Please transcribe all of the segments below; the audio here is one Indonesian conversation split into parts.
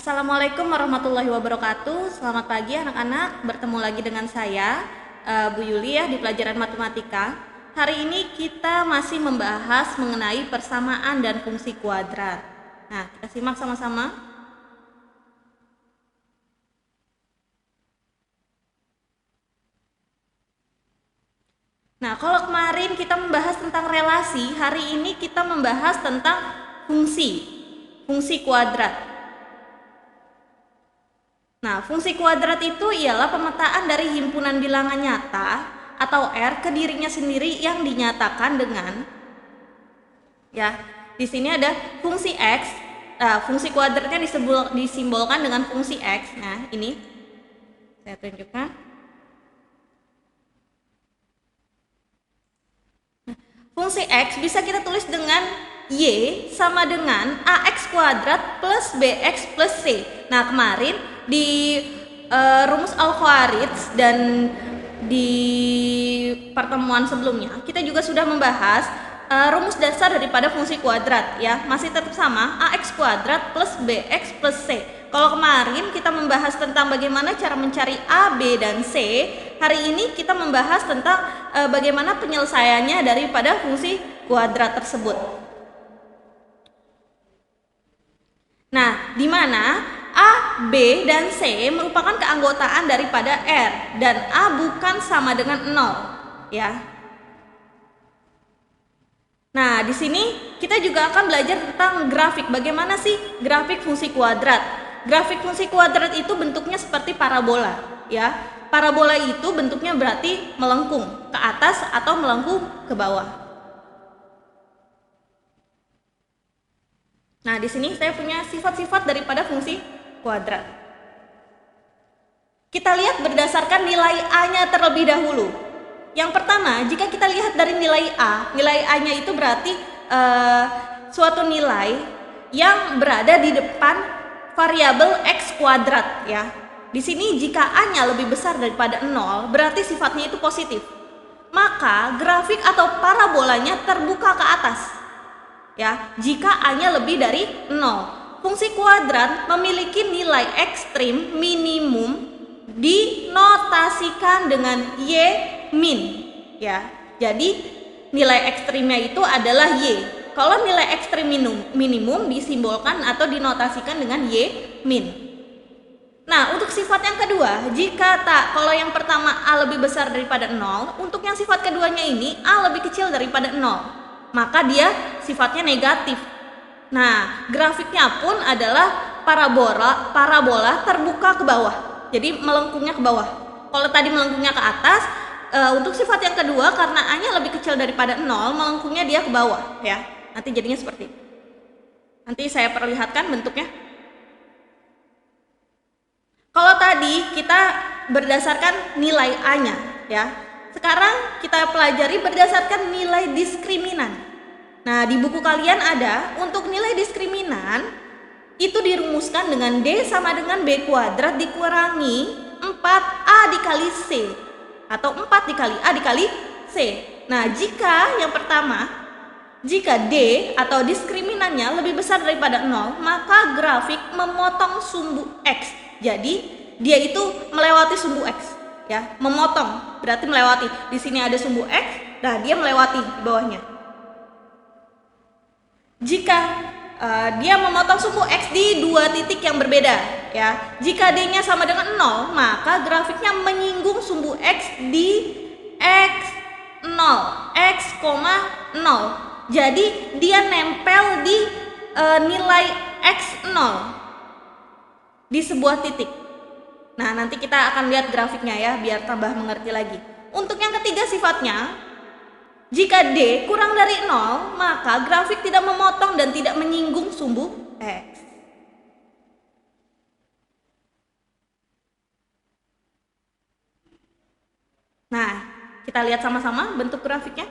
Assalamualaikum warahmatullahi wabarakatuh. Selamat pagi anak-anak. Bertemu lagi dengan saya Bu Yuli ya di pelajaran matematika. Hari ini kita masih membahas mengenai persamaan dan fungsi kuadrat. Nah, kita simak sama-sama. Nah, kalau kemarin kita membahas tentang relasi, hari ini kita membahas tentang fungsi kuadrat. Nah, fungsi kuadrat itu ialah pemetaan dari himpunan bilangan nyata atau R ke dirinya sendiri yang dinyatakan dengan di sini ada fungsi X. Fungsi kuadratnya disimbolkan dengan fungsi X. Nah, ini saya tunjukkan. Fungsi X bisa kita tulis dengan Y sama dengan AX kuadrat plus BX plus C. Nah, kemarin di rumus Al-Khawaridz dan di pertemuan sebelumnya kita juga sudah membahas rumus dasar daripada fungsi kuadrat ya, masih tetap sama, AX kuadrat plus BX plus C. Kalau kemarin kita membahas tentang bagaimana cara mencari A, B, dan C, hari ini kita membahas tentang bagaimana penyelesaiannya daripada fungsi kuadrat tersebut. Nah, di mana A, B, dan C merupakan keanggotaan daripada R dan A bukan sama dengan 0 ya. Nah, di sini kita juga akan belajar tentang grafik. Bagaimana sih grafik fungsi kuadrat? Grafik fungsi kuadrat itu bentuknya seperti parabola ya. Parabola itu bentuknya berarti melengkung ke atas atau melengkung ke bawah. Nah, di sini saya punya sifat-sifat daripada fungsi kuadrat. Kita lihat berdasarkan nilai A-nya terlebih dahulu. Yang pertama, jika kita lihat dari nilai A-nya itu berarti suatu nilai yang berada di depan variabel X kuadrat ya. Di sini jika A-nya lebih besar daripada 0, berarti sifatnya itu positif. Maka grafik atau parabolanya terbuka ke atas. Ya, jika A-nya lebih dari 0. Fungsi kuadrat memiliki nilai ekstrim minimum dinotasikan dengan Y min ya. Jadi nilai ekstrimnya itu adalah Y. Kalau nilai ekstrim minimum disimbolkan atau dinotasikan dengan Y min. Nah, untuk sifat yang kedua, kalau yang pertama A lebih besar daripada 0, untuk yang sifat keduanya ini A lebih kecil daripada 0, maka dia sifatnya negatif. Nah, grafiknya pun adalah parabola terbuka ke bawah. Jadi melengkungnya ke bawah. Kalau tadi melengkungnya ke atas, untuk sifat yang kedua karena A-nya lebih kecil daripada 0, melengkungnya dia ke bawah ya. Nanti jadinya seperti itu. Nanti saya perlihatkan bentuknya. Kalau tadi kita berdasarkan nilai A-nya ya. Sekarang kita pelajari berdasarkan nilai diskriminan. Nah, di buku kalian ada untuk nilai diskriminan itu dirumuskan dengan D sama dengan B kuadrat dikurangi 4A dikali C atau 4 dikali A dikali C. Nah, jika D atau diskriminannya lebih besar daripada 0, maka grafik memotong sumbu X. Jadi, dia itu melewati sumbu X ya, memotong berarti melewati. Di sini ada sumbu X, nah dia melewati di bawahnya. Jika dia memotong sumbu X di dua titik yang berbeda ya. Jika D-nya sama dengan 0, maka grafiknya menyinggung sumbu X di X0, X,0. Jadi dia nempel di nilai X0 di sebuah titik. Nah, nanti kita akan lihat grafiknya ya biar tambah mengerti lagi. Untuk yang ketiga sifatnya, jika D kurang dari 0, maka grafik tidak memotong dan tidak menyinggung sumbu X. Nah, kita lihat sama-sama bentuk grafiknya.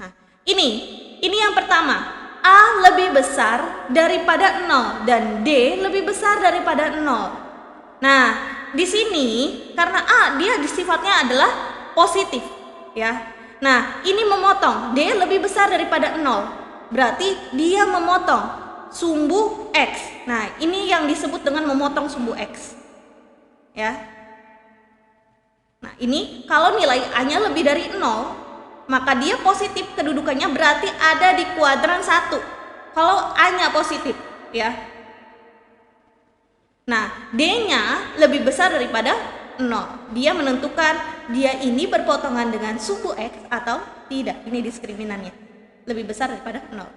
Nah, ini yang pertama. A lebih besar daripada 0 dan D lebih besar daripada 0. Nah, di sini karena A dia sifatnya adalah positif ya. Nah, ini memotong D lebih besar daripada 0. Berarti dia memotong sumbu X. Nah, ini yang disebut dengan memotong sumbu X. Ya. Nah, ini kalau nilai A-nya lebih dari 0, maka dia positif kedudukannya, berarti ada di kuadran 1. Kalau A-nya positif, ya. Nah, D-nya lebih besar daripada 0. Dia menentukan dia ini berpotongan dengan sumbu X atau tidak. Ini diskriminannya. Lebih besar daripada 0.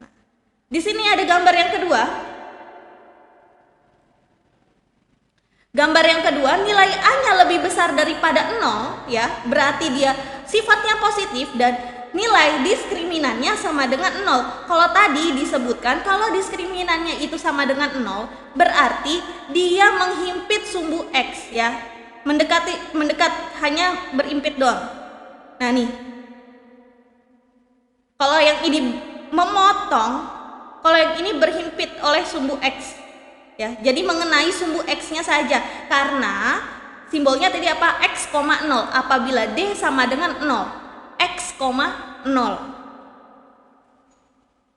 Nah, di sini ada gambar yang kedua. Gambar yang kedua, nilai A-nya lebih besar daripada 0, ya, berarti dia sifatnya positif dan nilai diskriminannya sama dengan 0. Kalau tadi disebutkan kalau diskriminannya itu sama dengan 0, berarti dia menghimpit sumbu X, ya. Mendekat hanya berimpit doang. Nah, nih. Kalau yang ini memotong, kalau yang ini berhimpit oleh sumbu X. Ya, jadi mengenai sumbu X-nya saja, karena simbolnya tadi apa? X, 0 apabila D sama dengan 0, X, 0.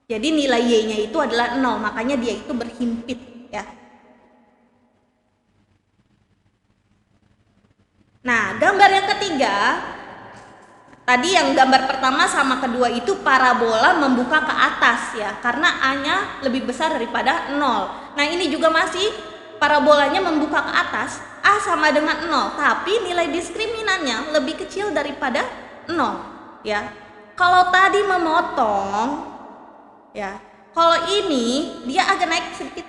Jadi nilai Y-nya itu adalah 0, makanya dia itu berhimpit, ya. Nah, gambar yang ketiga, tadi yang gambar pertama sama kedua itu parabola membuka ke atas, ya, karena A-nya lebih besar daripada 0. Nah, ini juga masih parabolanya membuka ke atas, A sama dengan 0, tapi nilai diskriminannya lebih kecil daripada 0, ya. Kalau tadi memotong, ya, kalau ini dia agak naik sedikit,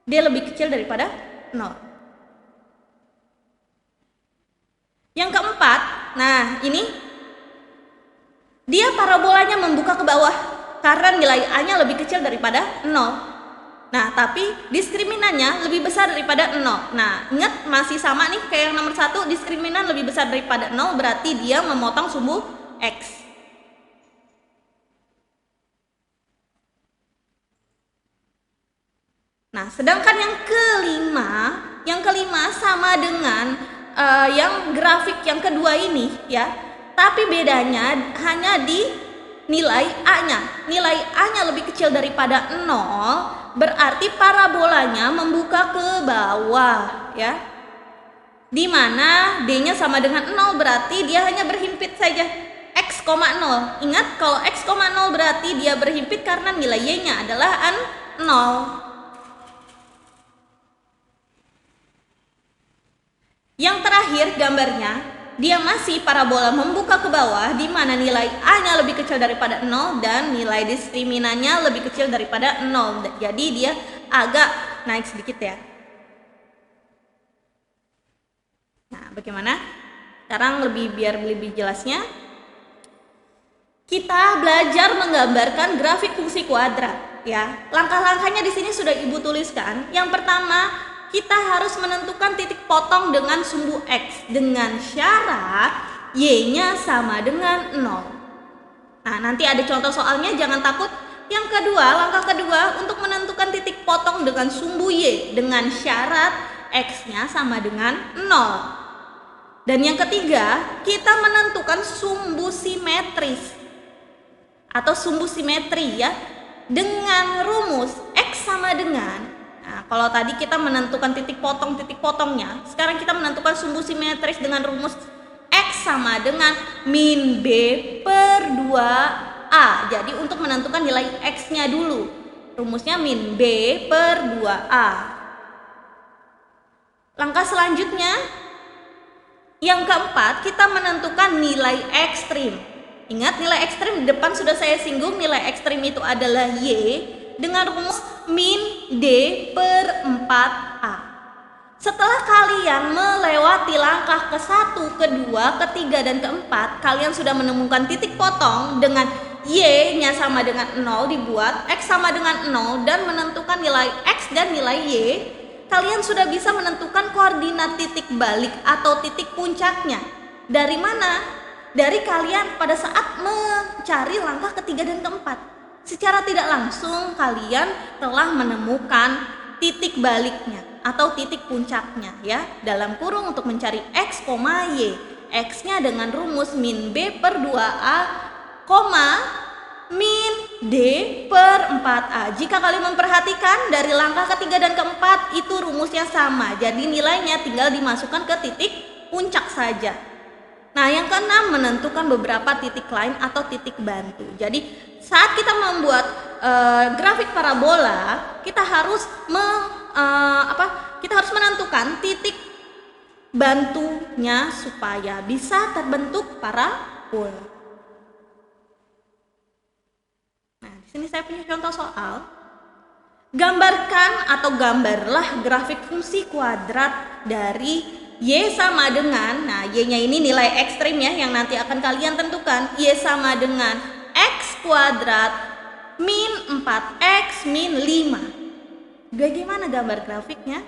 dia lebih kecil daripada 0. Yang keempat, nah ini dia parabolanya membuka ke bawah karena nilai A-nya lebih kecil daripada 0. Nah, tapi diskriminannya lebih besar daripada 0. Nah, ingat masih sama nih kayak yang nomor 1, diskriminan lebih besar daripada 0, berarti dia memotong sumbu X. Nah, sedangkan yang kelima sama dengan yang grafik yang kedua ini, ya. Tapi bedanya hanya di nilai A-nya. Nilai A-nya lebih kecil daripada 0, berarti parabolanya membuka ke bawah, ya. Di mana D-nya sama dengan 0, berarti dia hanya berhimpit saja. X, 0. Ingat, kalau X, 0 berarti dia berhimpit karena nilai Y-nya adalah 0. Yang terakhir gambarnya, dia masih parabola membuka ke bawah, di mana nilai A-nya lebih kecil daripada 0 dan nilai diskriminannya lebih kecil daripada 0. Jadi dia agak naik sedikit, ya. Nah, bagaimana? Sekarang biar lebih jelasnya, kita belajar menggambarkan grafik fungsi kuadrat, ya. Langkah-langkahnya di sini sudah Ibu tuliskan. Yang pertama, kita harus menentukan titik potong dengan sumbu X dengan syarat Y-nya sama dengan 0. Nah, nanti ada contoh soalnya, jangan takut. Yang kedua, langkah kedua untuk menentukan titik potong dengan sumbu Y dengan syarat X-nya sama dengan 0. Dan yang ketiga, kita menentukan sumbu simetris atau sumbu simetri, ya, dengan rumus X sama dengan. Nah, kalau tadi kita menentukan titik potongnya, sekarang kita menentukan sumbu simetris dengan rumus X sama dengan min B per 2A. Jadi untuk menentukan nilai X-nya dulu, rumusnya min B per 2A. Langkah selanjutnya, yang keempat, kita menentukan nilai ekstrim. Ingat, nilai ekstrim di depan sudah saya singgung, nilai ekstrim itu adalah Y dengan rumus min D per 4A. Setelah kalian melewati langkah ke-1, ke-2, ke-3, dan ke-4, kalian sudah menemukan titik potong dengan Y-nya sama dengan 0, dibuat X sama dengan 0, dan menentukan nilai X dan nilai Y. Kalian sudah bisa menentukan koordinat titik balik atau titik puncaknya. Dari mana? Dari kalian pada saat mencari langkah ke-3 dan ke-4. Secara tidak langsung kalian telah menemukan titik baliknya atau titik puncaknya, ya, dalam kurung untuk mencari X, Y. X-nya dengan rumus min B per 2A, min D per 4A. Jika kalian memperhatikan dari langkah ketiga dan keempat itu rumusnya sama. Jadi nilainya tinggal dimasukkan ke titik puncak saja. Nah, yang keenam, menentukan beberapa titik lain atau titik bantu. Jadi saat kita membuat grafik parabola, kita harus menentukan titik bantunya supaya bisa terbentuk parabola. Sini saya punya contoh soal. Gambarkan atau gambarlah grafik fungsi kuadrat dari Y sama dengan, nah Y-nya ini nilai ekstrim ya yang nanti akan kalian tentukan. Y sama dengan X kuadrat min 4X min 5. Bagaimana gambar grafiknya?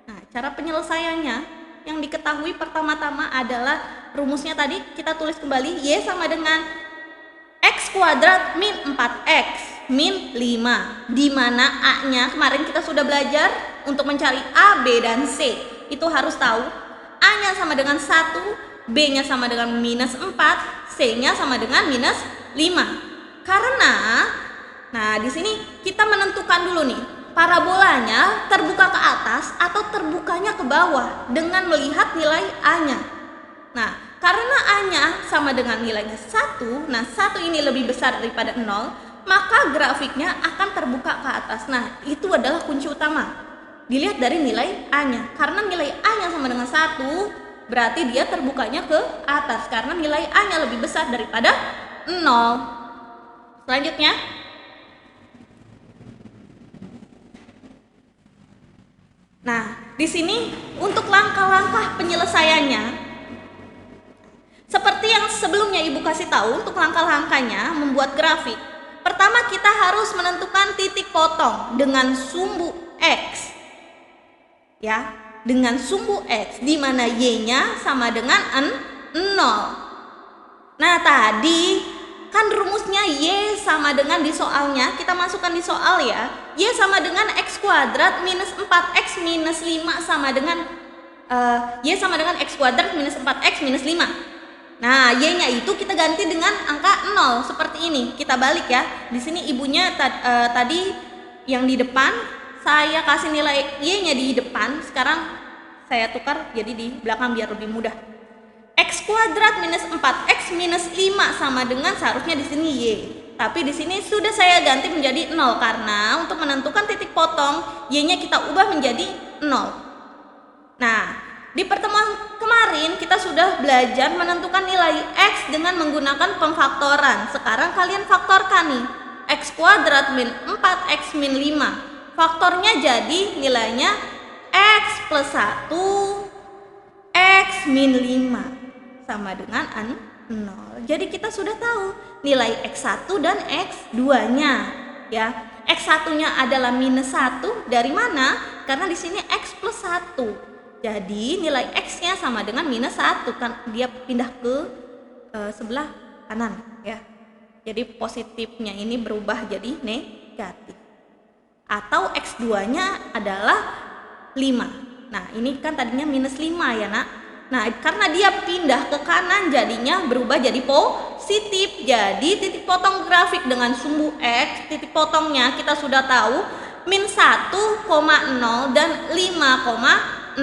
Nah, cara penyelesaiannya yang diketahui pertama-tama adalah rumusnya tadi kita tulis kembali. Y sama dengan X kuadrat min 4X min 5, di mana A-nya kemarin kita sudah belajar untuk mencari A, B, dan C. Itu harus tahu A-nya sama dengan 1, B-nya sama dengan minus 4, C-nya sama dengan minus 5. Karena, nah di sini kita menentukan dulu nih, parabolanya terbuka ke atas atau terbukanya ke bawah dengan melihat nilai A-nya. Nah, karena A-nya sama dengan nilainya 1, nah 1 ini lebih besar daripada 0, maka grafiknya akan terbuka ke atas. Nah, itu adalah kunci utama. Dilihat dari nilai A-nya. Karena nilai A-nya sama dengan 1, berarti dia terbukanya ke atas. Karena nilai A-nya lebih besar daripada 0. Selanjutnya, nah, di sini untuk langkah-langkah penyelesaiannya, seperti yang sebelumnya Ibu kasih tahu untuk langkah-langkahnya membuat grafik. Pertama kita harus menentukan titik potong dengan sumbu X. Ya, dengan sumbu X di mana Y-nya sama dengan 0. Nah, tadi kan rumusnya Y sama dengan di soalnya, kita masukkan di soal ya. Y sama dengan X kuadrat minus 4X minus 5 sama dengan Y sama dengan X kuadrat minus 4X minus 5. Nah, Y-nya itu kita ganti dengan angka 0 seperti ini. Kita balik ya. Di sini ibunya tadi yang di depan, saya kasih nilai Y-nya di depan. Sekarang saya tukar jadi di belakang biar lebih mudah. X kuadrat minus 4X minus 5 sama dengan seharusnya di sini Y. Tapi di sini sudah saya ganti menjadi 0 karena untuk menentukan titik potong Y-nya kita ubah menjadi 0. Nah, di pertemuan kemarin kita sudah belajar menentukan nilai X dengan menggunakan pemfaktoran. Sekarang kalian faktorkan nih. X kuadrat min 4X min 5. Faktornya jadi nilainya X plus 1 X min 5 sama dengan 0. Jadi kita sudah tahu nilai X1 dan X2 nya ya. X1 nya adalah minus 1 dari mana? Karena di sini X plus 1. Jadi nilai X-nya sama dengan minus 1 kan dia pindah ke sebelah kanan ya. Jadi positifnya ini berubah jadi negatif. Atau X2-nya adalah 5. Nah, ini kan tadinya minus 5 ya, Nak. Nah, karena dia pindah ke kanan jadinya berubah jadi positif. Jadi titik potong grafik dengan sumbu X, titik potongnya kita sudah tahu min 1,0 dan 5,0.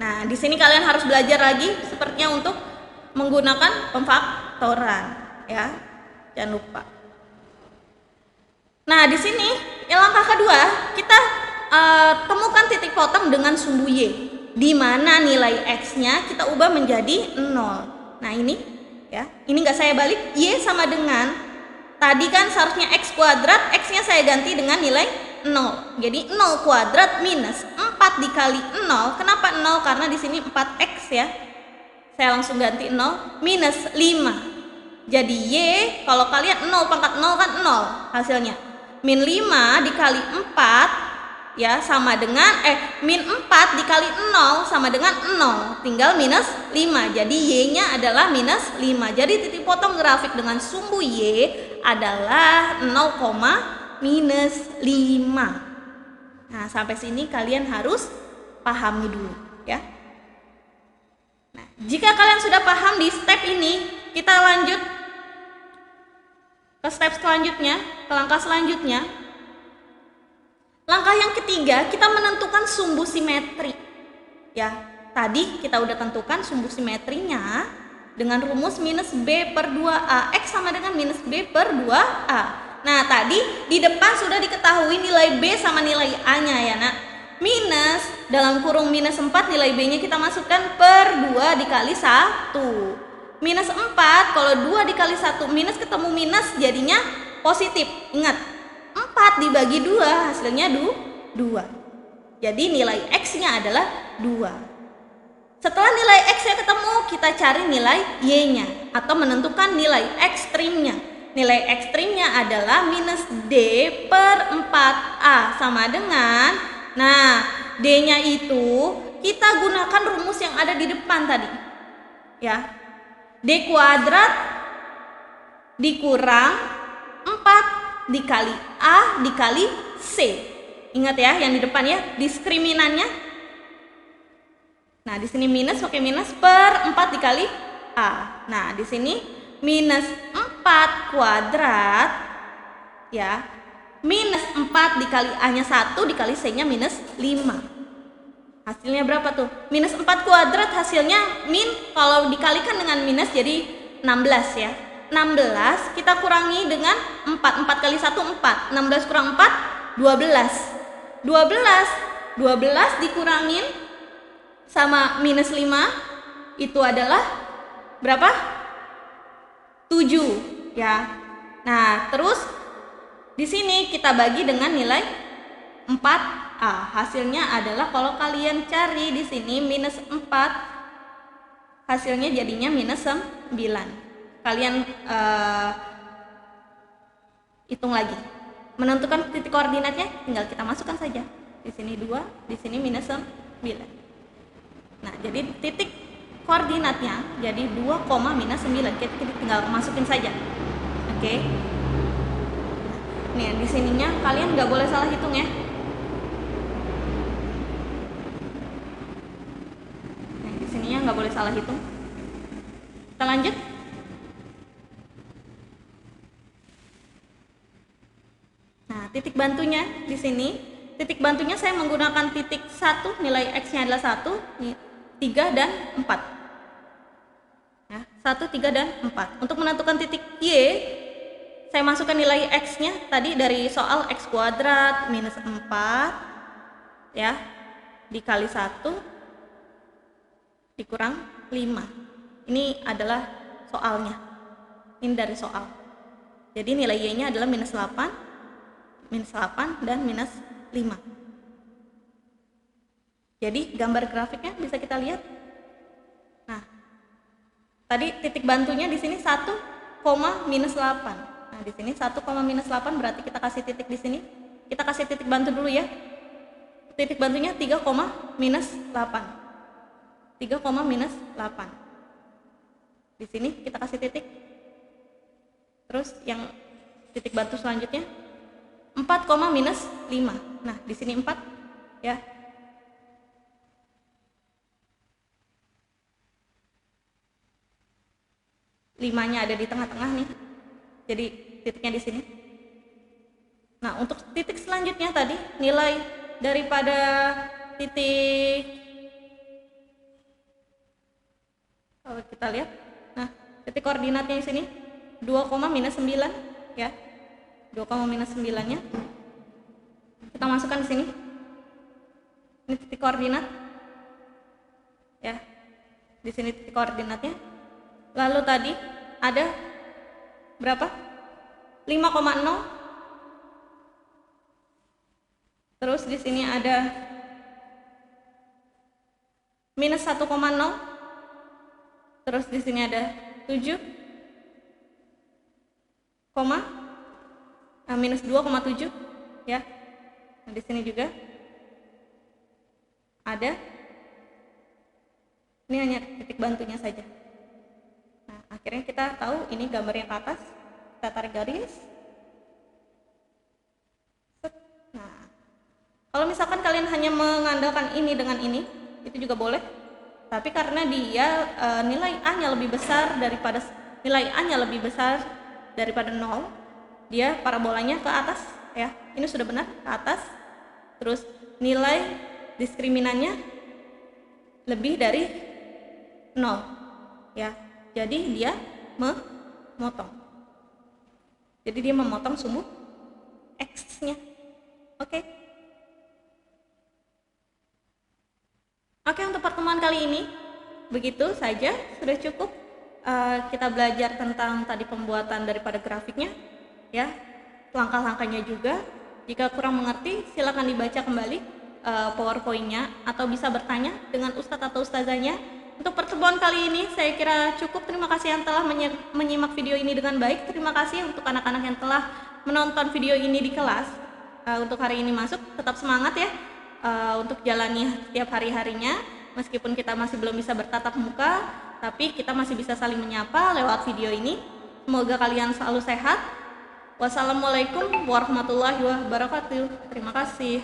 Nah, di sini kalian harus belajar lagi sepertinya untuk menggunakan pemfaktoran ya. Jangan lupa. Nah, di sini langkah kedua kita temukan titik potong dengan sumbu Y, di mana nilai X-nya kita ubah menjadi 0. Nah, ini ya. Ini enggak saya balik, Y sama dengan tadi kan seharusnya X kuadrat, X-nya saya ganti dengan nilai 0. Jadi 0 kuadrat minus 4 dikali 0. Kenapa 0? Karena di sini 4X ya. Saya langsung ganti 0 minus 5. Jadi Y kalau kalian 0 pangkat 0 kan 0 hasilnya. Min 5 dikali 4 ya sama dengan min 4 dikali 0 sama dengan 0. Tinggal minus 5. Jadi Y-nya adalah minus 5. Jadi titik potong grafik dengan sumbu Y adalah 0, minus 5. Nah, sampai sini kalian harus pahami dulu ya. Nah, jika kalian sudah paham di step ini, kita lanjut Ke step selanjutnya, ke langkah selanjutnya. Langkah yang ketiga, kita menentukan sumbu simetri. Ya, tadi kita udah tentukan sumbu simetrinya dengan rumus minus B per 2A. X sama dengan minus B per 2A. Nah, tadi di depan sudah diketahui nilai B sama nilai A-nya ya, nak. Minus, dalam kurung minus 4 nilai B-nya kita masukkan per 2 dikali 1. Minus 4, kalau 2 dikali 1 minus ketemu minus jadinya positif. Ingat, 4 dibagi 2 hasilnya 2. Jadi nilai X-nya adalah 2. Setelah nilai X-nya ketemu, kita cari nilai Y-nya atau menentukan nilai ekstrimnya. Nilai ekstrimnya adalah minus D per 4A sama dengan, nah, D-nya itu kita gunakan rumus yang ada di depan tadi. Ya. D kuadrat dikurang 4 dikali A dikali C. Ingat ya yang di depan ya, diskriminannya. Nah, di sini minus pakai minus per 4 dikali A. Nah, di sini minus 4 kuadrat ya. Minus 4 dikali A-nya 1 dikali C-nya minus 5. Hasilnya berapa tuh? Minus 4 kuadrat hasilnya min, kalau dikalikan dengan minus jadi 16 ya. 16 kita kurangi dengan 4. 4 kali 1 4. 16 kurang 4 12. 12 dikurangin sama minus 5 itu adalah berapa? 7 ya. Nah, terus di sini kita bagi dengan nilai 4A. Hasilnya adalah kalau kalian cari di sini minus 4, hasilnya jadinya minus 9. Kalian hitung lagi. Menentukan titik koordinatnya tinggal kita masukkan saja. Di sini 2, di sini minus 9. Nah, jadi titik koordinatnya jadi 2, minus 9. Kita tinggal masukin saja. Oke. Nih, di sininya kalian nggak boleh salah hitung ya. Nah, di sininya nggak boleh salah hitung. Kita lanjut. Nah, titik bantunya di sini. Titik bantunya saya menggunakan titik 1, nilai X-nya adalah 1, 3 dan 4. Ya, 1, 3 dan 4. Untuk menentukan titik Y, saya masukkan nilai X-nya tadi dari soal X kuadrat minus 4 ya, dikali 1 dikurang 5. Ini adalah soalnya. Ini dari soal. Jadi nilai Y-nya adalah minus 8 dan minus 5. Jadi gambar grafiknya bisa kita lihat. Nah, tadi titik bantunya di sini 1, minus 8. Nah, di sini 1, minus 8 berarti kita kasih titik di sini. Kita kasih titik bantu dulu ya. Titik bantunya 3, minus 8. 3, minus 8. Di sini kita kasih titik. Terus yang titik bantu selanjutnya 4, minus 5. Nah, di sini 4 ya. Limanya ada di tengah-tengah nih. Jadi titiknya di sini. Nah, untuk titik selanjutnya tadi nilai daripada titik, kalau kita lihat, nah titik koordinatnya di sini 2, minus 9 ya. 2, minus 9-nya kita masukkan di sini. Ini titik koordinat ya. Di sini titik koordinatnya. Lalu tadi ada berapa? 5,0. Terus di sini ada minus 1,0. Terus di sini ada 7, minus 2,7 ya. Nah, di sini juga ada. Ini hanya titik bantunya saja. Nah, akhirnya kita tahu ini gambar yang ke atas. Kita tarik garis. Nah, kalau misalkan kalian hanya mengandalkan ini dengan ini, itu juga boleh. Tapi karena dia nilai A-nya lebih besar daripada 0, dia parabolanya ke atas ya. Ini sudah benar ke atas. Terus nilai diskriminannya lebih dari 0 ya. Jadi dia memotong. Jadi dia memotong sumbu X-nya. Oke. Oke, untuk pertemuan kali ini begitu saja, sudah cukup. Kita belajar tentang tadi pembuatan daripada grafiknya ya, langkah-langkahnya juga. Jika kurang mengerti silakan dibaca kembali PowerPoint-nya atau bisa bertanya dengan ustadz atau ustazahnya. Untuk pertemuan kali ini saya kira cukup. Terima kasih yang telah menyimak video ini dengan baik. Terima kasih untuk anak-anak yang telah menonton video ini di kelas. Untuk hari ini masuk tetap semangat ya, untuk jalani setiap hari-harinya. Meskipun kita masih belum bisa bertatap muka, tapi kita masih bisa saling menyapa lewat video ini. Semoga kalian selalu sehat. Wassalamualaikum warahmatullahi wabarakatuh. Terima kasih.